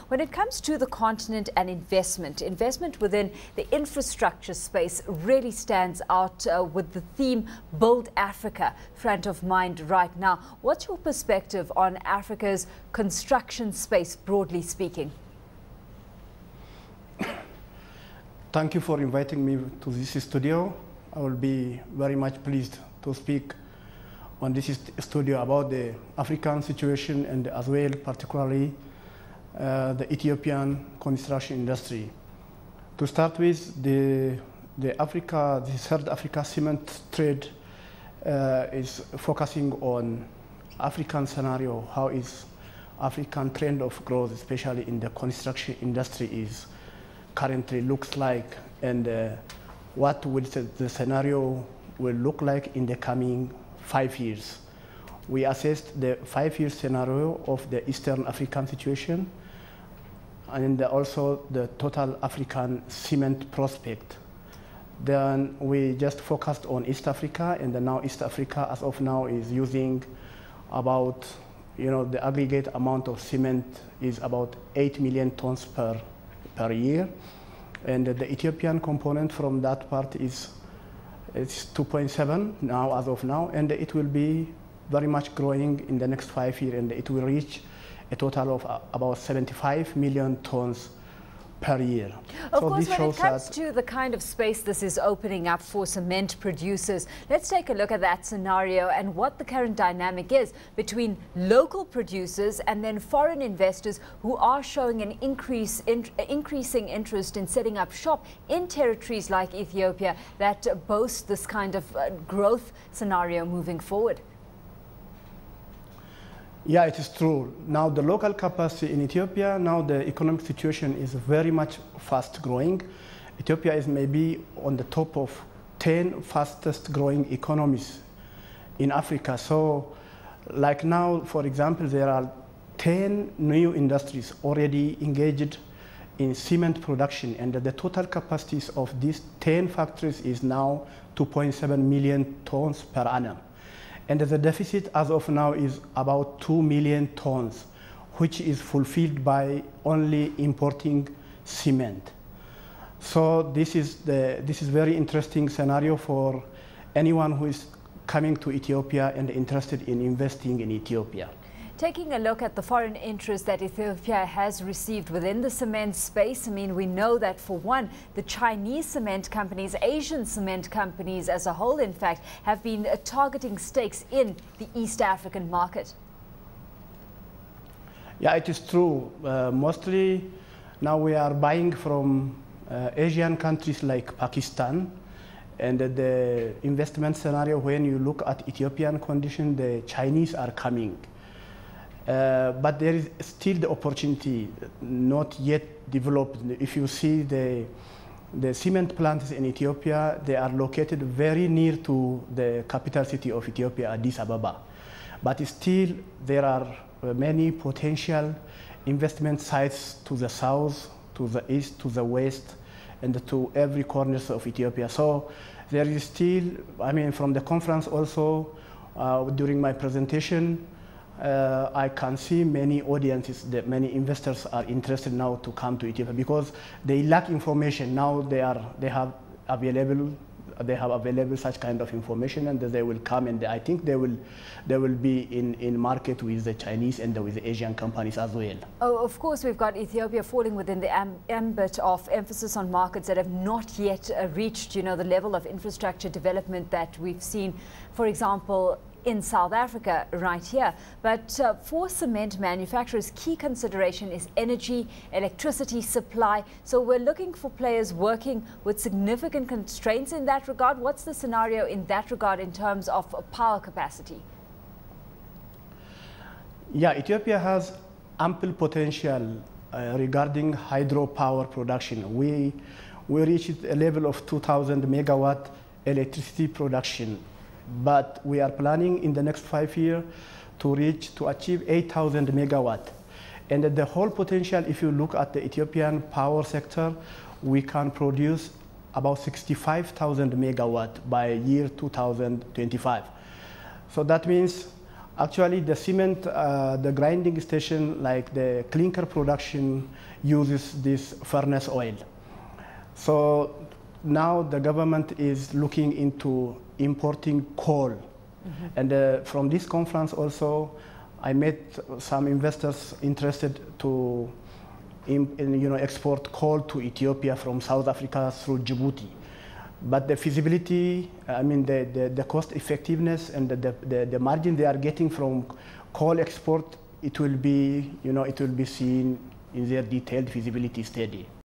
When it comes to the continent and investment within the infrastructure space really stands out with the theme Build Africa front of mind right now. What's your perspective on Africa's construction space, broadly speaking? Thank you for inviting me to this studio. I will be very much pleased to speak on this studio about the African situation and as well particularly the Ethiopian construction industry. To start with, the third Africa cement trade is focusing on African scenario, how is African trend of growth, especially in the construction industry, is currently looks like, and what will the scenario will look like in the coming 5 years. We assessed the 5-year scenario of the Eastern African situation and also the total African cement prospect. Then we just focused on East Africa, and now East Africa as of now is using about, the aggregate amount of cement is about 8 million tons per year. And the Ethiopian component from that part is 2.7 now, as of now, and it will be very much growing in the next 5 years, and it will reach a total of about 75 million tons per year. Of course, when it comes to the kind of space this is opening up for cement producers, let's take a look at that scenario and what the current dynamic is between local producers and then foreign investors who are showing an increasing interest in setting up shop in territories like Ethiopia that boast this kind of growth scenario moving forward. Yeah, it is true. Now the local capacity in Ethiopia, now the economic situation is very much fast growing. Ethiopia is maybe on the top of 10 fastest growing economies in Africa. So like now, for example, there are 10 new industries already engaged in cement production, and the total capacities of these 10 factories is now 2.7 million tons per annum. And the deficit as of now is about 2 million tons, which is fulfilled by only importing cement. So this is very interesting scenario for anyone who is coming to Ethiopia and interested in investing in Ethiopia. Taking a look at the foreign interest that Ethiopia has received within the cement space, I mean, we know that for one, the Chinese cement companies, Asian cement companies as a whole, in fact, have been targeting stakes in the East African market. Yeah, it is true. Mostly now we are buying from Asian countries like Pakistan, and the investment scenario, when you look at Ethiopian condition, the Chinese are coming. But there is still the opportunity not yet developed. If you see the cement plants in Ethiopia, they are located very near to the capital city of Ethiopia, Addis Ababa. But still there are many potential investment sites to the south, to the east, to the west, and to every corner of Ethiopia. So there is still, I mean, from the conference also, during my presentation, I can see many audiences, that many investors are interested now to come to Ethiopia because they lack information. Now they have available such kind of information, and they will come, and I think they will be in market with the Chinese and with the Asian companies as well. Oh, of course, we've got Ethiopia falling within the ambit of emphasis on markets that have not yet reached, the level of infrastructure development that we've seen, for example, in South Africa right here. But for cement manufacturers, key consideration is energy, electricity supply. So we're looking for players working with significant constraints in that regard. What's the scenario in that regard in terms of power capacity? Yeah, Ethiopia has ample potential regarding hydropower production. We reached a level of 2,000 megawatt electricity production. But we are planning in the next 5 years to achieve 8,000 megawatt. And the whole potential, if you look at the Ethiopian power sector, we can produce about 65,000 megawatt by year 2025. So that means Actually, the cement, the grinding station, like the clinker production, uses this furnace oil. So now the government is looking into importing coal. And from this conference also, I met some investors interested to export coal to Ethiopia from South Africa through Djibouti. But the feasibility, I mean the cost effectiveness and the margin they are getting from coal export, it will be, it will be seen in their detailed feasibility study.